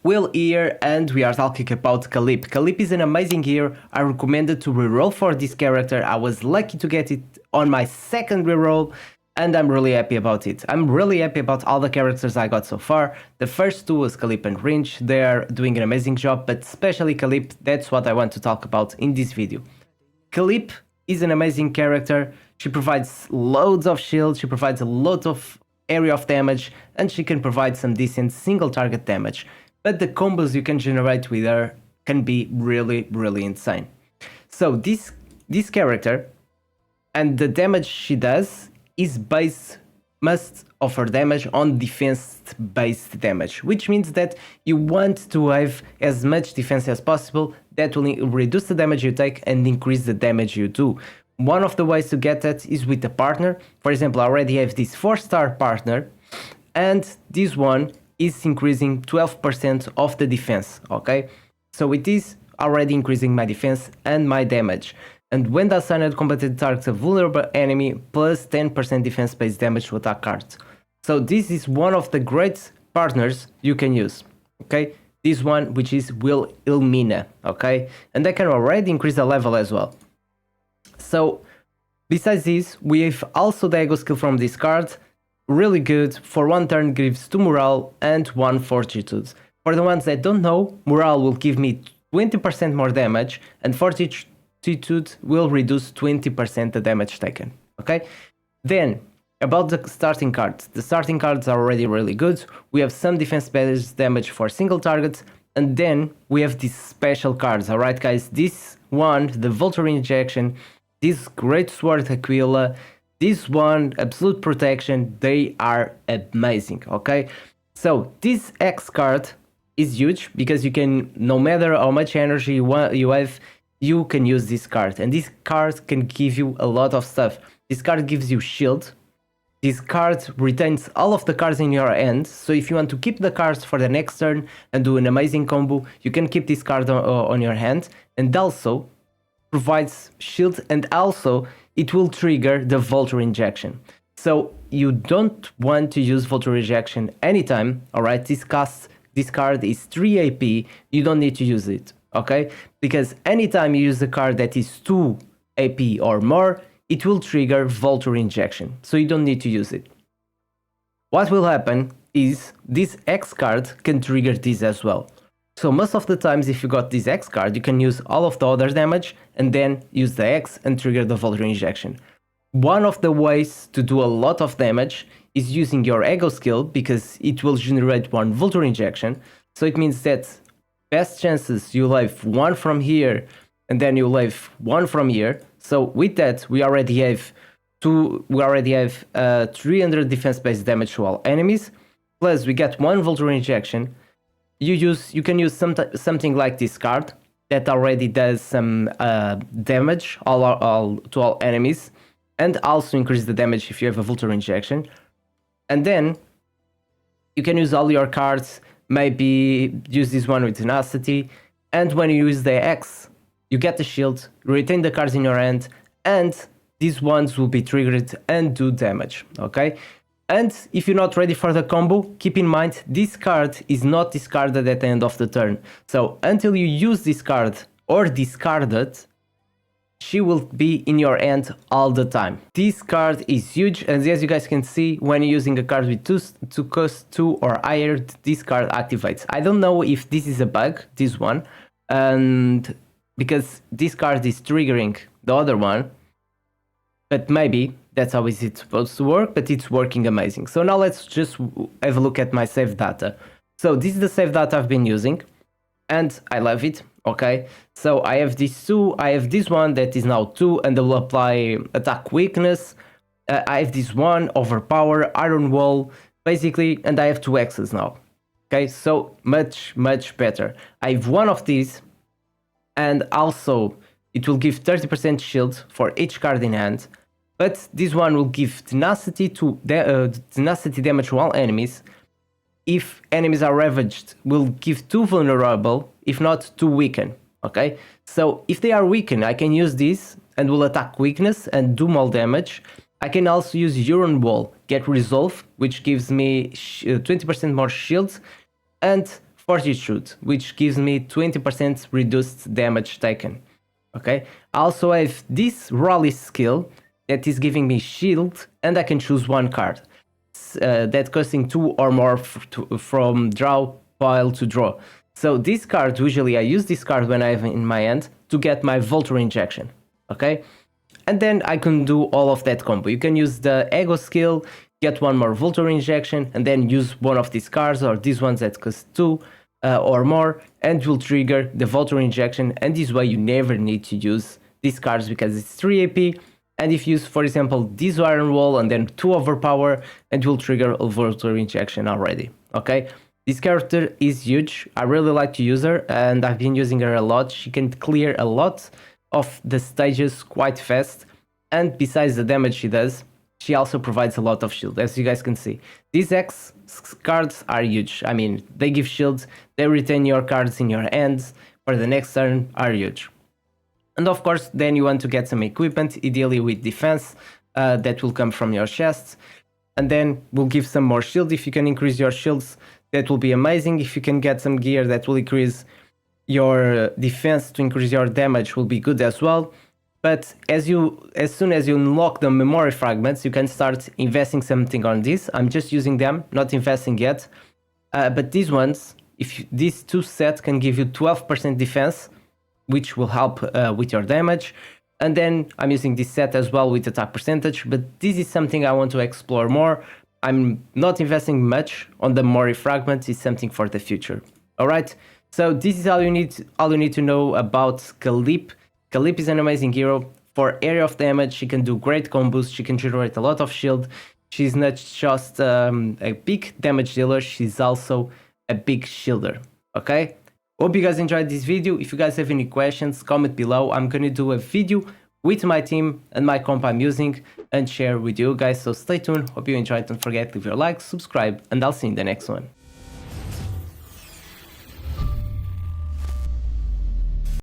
Will here, and we are talking about Khalipe. Khalipe is an amazing hero. I recommended to reroll for this character. I was lucky to get it on my second reroll, and I'm really happy about it. I'm really happy about all the characters I got so far. The first two was Khalipe and Rinch. They are doing an amazing job, but especially Khalipe, that's what I want to talk about in this video. Khalipe is an amazing character. She provides loads of shield, she provides a lot of area of damage, and she can provide some decent single target damage. But the combos you can generate with her can be really insane. So this character and the damage she does is based most of her damage on defense based damage, which means that you want to have as much defense as possible. That will reduce the damage you take and increase the damage you do. One of the ways to get that is with a partner. For example, I already have this 4-star partner, and this one is increasing 12% of the defense, okay? So it is already increasing my defense and my damage. And when the assigned combated targets a vulnerable enemy, plus 10% defense-based damage to attack cards. So this is one of the great partners you can use, okay? This one, which is Will Ilmina, okay? And I can already increase the level as well. So, besides this, we have also the ego skill from this card. Really good. For 1 turn gives 2 morale and 1 fortitude. For the ones that don't know, morale will give me 20% more damage, and fortitude will reduce 20% the damage taken. Okay? Then, about the starting cards. The starting cards are already really good. We have some defense-based damage for single targets, and then we have these special cards. Alright guys, this one, the Vulture Injection, this Great Sword Aquila, this one, Absolute Protection, they are amazing, okay? So this X card is huge because you can, no matter how much energy you have, you can use this card. And this card can give you a lot of stuff. This card gives you shield. This card retains all of the cards in your hand. So if you want to keep the cards for the next turn and do an amazing combo, you can keep this card on your hand. And also provides shield, and also it will trigger the Vulture Injection. So you don't want to use Vulture Injection anytime, alright? This card is 3 AP, you don't need to use it, okay? Because anytime you use a card that is 2 AP or more, it will trigger Vulture Injection, so you don't need to use it. What will happen is this X card can trigger this as well. So most of the times if you got this X card, you can use all of the other damage and then use the X and trigger the Vulture Injection. One of the ways to do a lot of damage is using your ego skill, because it will generate 1 Vulture Injection. So it means that best chances you'll have 1 from here and then you'll have 1 from here. So with that we already have 300 defense-based damage to all enemies. Plus we get 1 Vulture Injection. You can use something like this card that already does some damage to all enemies, and also increase the damage if you have a Vulture Injection. And then you can use all your cards, maybe use this one with Tenacity, and when you use the X, you get the shield, retain the cards in your hand, and these ones will be triggered and do damage, okay? And if you're not ready for the combo, keep in mind this card is not discarded at the end of the turn. So until you use this card or discard it, she will be in your hand all the time. This card is huge, and as you guys can see, when you're using a card with two cost 2 or higher, this card activates. I don't know if this is a bug, this one, and because this card is triggering the other one, but maybe that's how it's supposed to work, but it's working amazing. So now let's just have a look at my save data. So this is the save data I've been using, and I love it, okay? So I have these 2, I have this one that is now 2, and it will apply attack weakness. I have this one, overpower, iron wall, basically, and I have 2 X's now. Okay, so much better. I have 1 of these, and also it will give 30% shield for each card in hand. But this one will give tenacity damage to all enemies. If enemies are ravaged, will give 2 vulnerable, if not 2 weaken. Okay, so if they are weakened, I can use this and will attack weakness and do more damage. I can also use Iron Wall, get resolve, which gives me 20% more shields, and fortitude, which gives me 20% reduced damage taken. Okay, I also have this rally skill that is giving me shield, and I can choose one card that costing 2 or more from draw pile to draw. So this card, usually I use this card when I have in my hand to get my Vulture Injection. Okay, and then I can do all of that combo. You can use the Ego skill, get one more Vulture Injection, and then use one of these cards or these ones that cost 2 or more, and will trigger the Vulture Injection. And this way you never need to use these cards because it's 3 AP. And if you use, for example, this Iron Wall and then 2 Overpower, and will trigger a Vulture Injection already. Okay, this character is huge. I really like to use her, and I've been using her a lot. She can clear a lot of the stages quite fast, and besides the damage she does, she also provides a lot of shield, as you guys can see. These X cards are huge. I mean, they give shield, they retain your cards in your hands for the next turn, are huge. And of course, then you want to get some equipment, ideally with defense, that will come from your chests. And then we'll give some more shield. If you can increase your shields, that will be amazing. If you can get some gear that will increase your defense to increase your damage, will be good as well. But as soon as you unlock the memory fragments, you can start investing something on this. I'm just using them, not investing yet. But these ones, if these two sets can give you 12% defense, which will help with your damage. And then I'm using this set as well with attack percentage, but this is something I want to explore more. I'm not investing much on the memory fragments. It's something for the future. All right. So this is all you need to know about Khalipe. Khalipe is an amazing hero. For area of damage, she can do great combos. She can generate a lot of shield. She's not just a big damage dealer, she's also a big shielder. Okay? Hope you guys enjoyed this video. If you guys have any questions, comment below. I'm gonna do a video with my team and my comp I'm using and share with you guys. So stay tuned. Hope you enjoyed. Don't forget to leave your like, subscribe, and I'll see you in the next one.